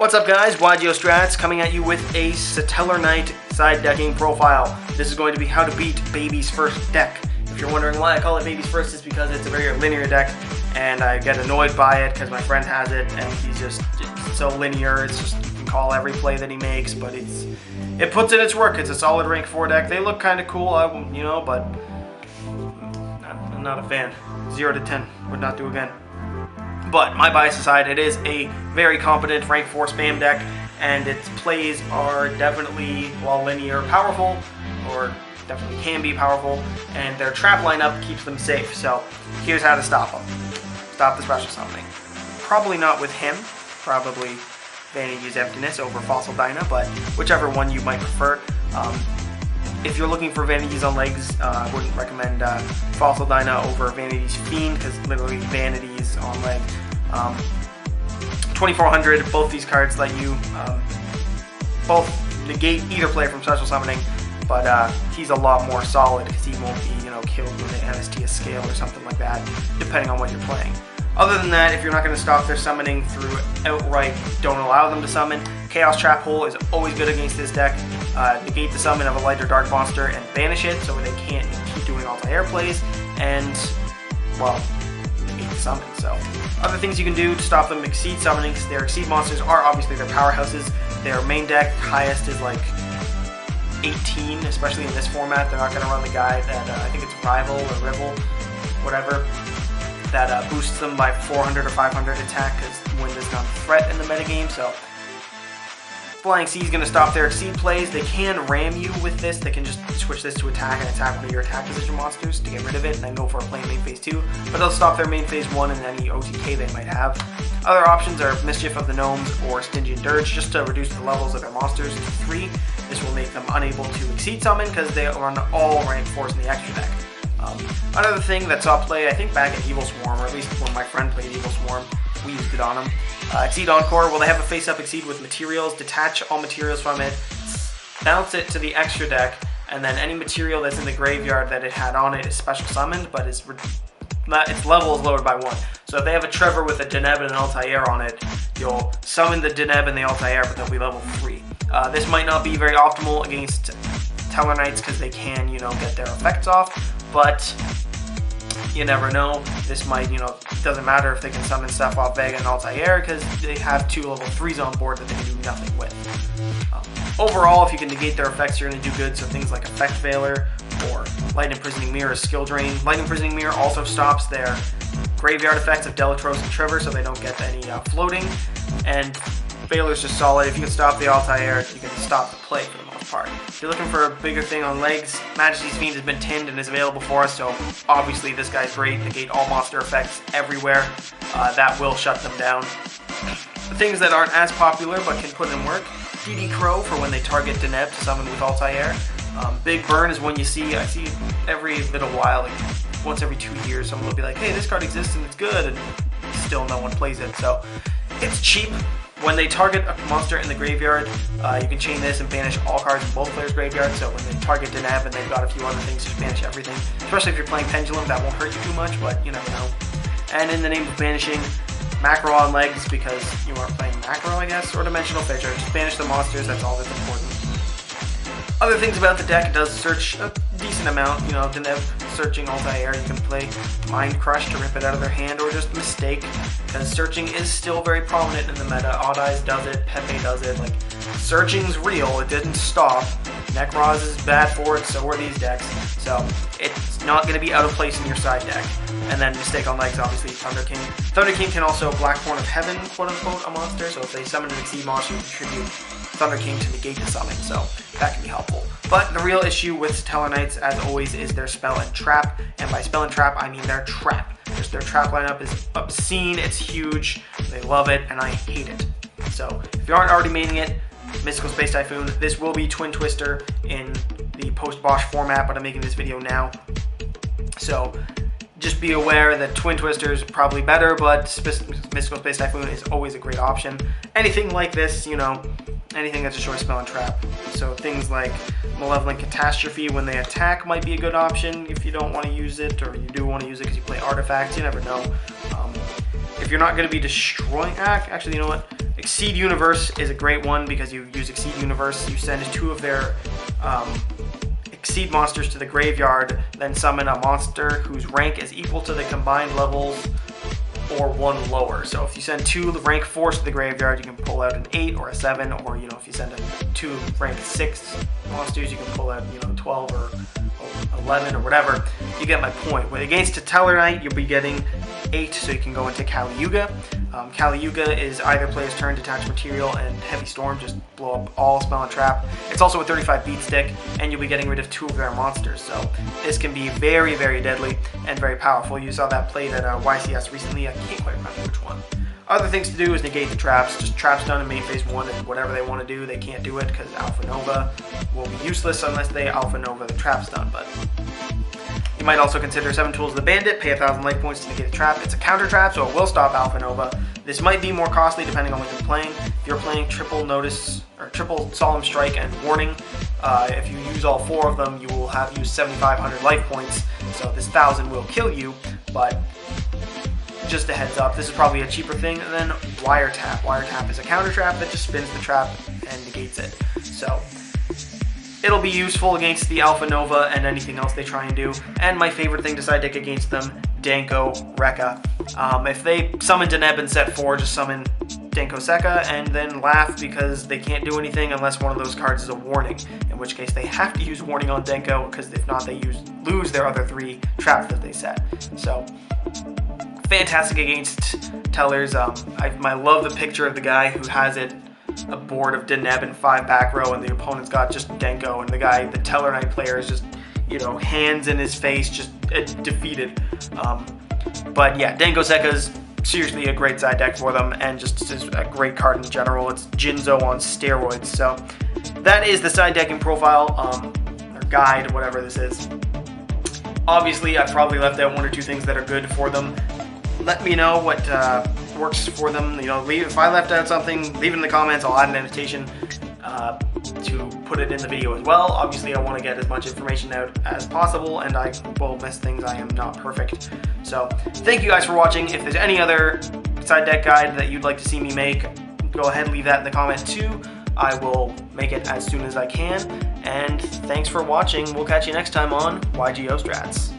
What's up guys, Strats coming at you with a Tellarknights side decking profile. This is going to be how to beat Baby's First deck. If you're wondering why I call it Baby's First, it's because it's a very linear deck and I get annoyed by it because my friend has it and he's just so linear. It's just, you can call every play that he makes, but it puts in its work. It's a solid rank 4 deck. They look kind of cool, but I'm not a fan. 0 to 10, would not do again. But my bias aside, it is a very competent rank 4 spam deck, and its plays are definitely, while linear, powerful, or definitely can be powerful, and their trap lineup keeps them safe. So here's how to stop them. Stop the special summoning. Probably not with him, probably Vanity's Emptiness over Fossil Dyna, but whichever one you might prefer. If you're looking for Vanities on legs, I wouldn't recommend Fossil Dyna over Vanity's Fiend, because literally Vanities on legs. 2400, both these cards let you both negate either play from special summoning, but he's a lot more solid because he won't be, killed with an NST scale or something like that, depending on what you're playing. Other than that, if you're not going to stop their summoning through outright don't allow them to summon, Chaos Trap Hole is always good against this deck. Negate the summon of a light or dark monster and banish it so they can't keep doing alti-air plays, and, well, negate the summon. So, other things you can do to stop them: Exceed summoning, because their Exceed monsters are obviously their powerhouses. Their main deck highest is like 18, especially in this format. They're not going to run the guy that, I think it's Rival or Rival, whatever, that boosts them by 400 or 500 attack, because wind is not a threat in the metagame. So Flying Sea is going to stop their Exceed plays. They can ram you with this. They can just switch this to attack and attack one of your attack position monsters to get rid of it and then go for a plain main phase 2. But they'll stop their main phase 1 and any OTK they might have. Other options are Mischief of the Gnomes or Stingy and Dirge, just to reduce the levels of their monsters to 3. This will make them unable to Exceed summon because they run all rank 4s in the extra deck. Another thing that saw play, I think back in Evil Swarm, or at least when my friend played Evil Swarm, we used it on him. Exceed Encore, well, they have a face-up Exceed with materials, detach all materials from it, bounce it to the extra deck, and then any material that's in the graveyard that it had on it is special summoned, but its level is lowered by 1. So if they have a Trevor with a Deneb and an Altair on it, you'll summon the Deneb and the Altair, but they'll be level 3. This might not be very optimal against Tellarknights because they can, get their effects off, but you never know. This might, doesn't matter if they can summon stuff off Vega and Altair because they have 2 level 3s on board that they can do nothing with. Overall, if you can negate their effects, you're going to do good. So things like Effect Veiler or Light Imprisoning Mirror is skill drain. Light Imprisoning Mirror also stops their graveyard effects of Delatros and Trevor, so they don't get any floating. And Veiler's just solid. If you can stop the Altair, you can stop the play for the most part. If you're looking for a bigger thing on legs, Majesty's Fiend has been tinned and is available for us, so obviously this guy's great. Negate all monster effects everywhere. That will shut them down. The things that aren't as popular but can put in work: DD Crow for when they target Deneb to summon with Altair. Big Burn is one I see every little while, like once every 2 years, someone will be like, hey, this card exists and it's good, and still no one plays it. So it's cheap. When they target a monster in the graveyard, you can chain this and banish all cards in both players' graveyards. So when they target Deneb and they've got a few other things, just banish everything. Especially if you're playing Pendulum, that won't hurt you too much, but you never know. And in the name of banishing, Macro on legs, because you aren't playing Macro, I guess, or Dimensional Fissure. Just banish the monsters, that's all that's important. Other things about the deck: it does search a decent amount. Deneb searching Altair, you can play Mind Crush to rip it out of their hand, or just Mistake, because searching is still very prominent in the meta. Odd Eyes does it, Pepe does it. Like, searching's real, it didn't stop. Nekroz is bad for it, so are these decks. So it's not going to be out of place in your side deck. And then Mistake on legs, obviously, Thunder King. Thunder King can also Blackhorn of Heaven, quote-unquote, a monster. So if they summon an Exceed monster, you contribute Thunder King to negate the summon, so that can be helpful. But the real issue with Tellarknights, as always, is their spell and trap. And by spell and trap, I mean their trap. Just their trap lineup is obscene, it's huge, they love it, and I hate it. So if you aren't already maining it, Mystical Space Typhoon, this will be Twin Twister in the post-Bosch format, but I'm making this video now. So just be aware that Twin Twister is probably better, but Mystical Space Typhoon is always a great option. Anything like this, anything that's a short spell and trap. So things like Malevolent Catastrophe when they attack might be a good option if you don't want to use it, or you do want to use it because you play artifacts. You never know. If you're not going to be destroying, actually, you know what? Exceed Universe is a great one because you use Exceed Universe, you send 2 of their Exceed monsters to the graveyard, then summon a monster whose rank is equal to the combined levels or 1 lower. So if you send 2 rank 4s to the graveyard, you can pull out an 8 or a 7, or if you send 2 rank 6 monsters, you can pull out 12 or 11 or whatever. You get my point. When against a Tellarknight, you'll be getting 8, so you can go into Kali Yuga. Kali Yuga is either play as turn, detach material, and Heavy Storm, just blow up all spell and trap. It's also a 35 beat stick, and you'll be getting rid of 2 of their monsters, so this can be very, very deadly and very powerful. You saw that played at YCS recently. I can't quite remember which one. Other things to do is negate the traps. Just traps done in main phase 1, and whatever they want to do, they can't do it because Alpha Nova will be useless unless they Alpha Nova the traps done. But you might also consider 7 Tools of the Bandit, pay 1,000 life points to negate a trap. It's a counter trap, so it will stop Alpha Nova. This might be more costly depending on what you're playing. If you're playing triple notice or triple solemn strike and warning, if you use all 4 of them, you will have used 7,500 life points. So this 1,000 will kill you, but just a heads up, this is probably a cheaper thing than Wiretap. Wiretap is a counter trap that just spins the trap and negates it. So it'll be useful against the Alpha Nova and anything else they try and do. And my favorite thing to side deck against them, Danko Rekka. If they summon Deneb in set 4, just summon Danko Sekka and then laugh because they can't do anything unless one of those cards is a warning, in which case they have to use warning on Danko, because if not they lose their other 3 traps that they set. So fantastic against Tellers. I love the picture of the guy who has it, a board of Deneb and 5 back row, and the opponent's got just Danko, and the Tellarknight player is just, hands in his face, just defeated. But yeah, Danko Sekka's seriously a great side deck for them, and just is a great card in general. It's Jinzo on steroids. So that is the side decking profile, or guide, whatever this is. Obviously, I've probably left out 1 or 2 things that are good for them. Let me know what works for them. If I left out something, leave it in the comments. I'll add an annotation to put it in the video as well. Obviously, I want to get as much information out as possible, and I will miss things. I am not perfect. So thank you guys for watching. If there's any other side deck guide that you'd like to see me make, go ahead and leave that in the comment too. I will make it as soon as I can. And thanks for watching. We'll catch you next time on YGO Strats.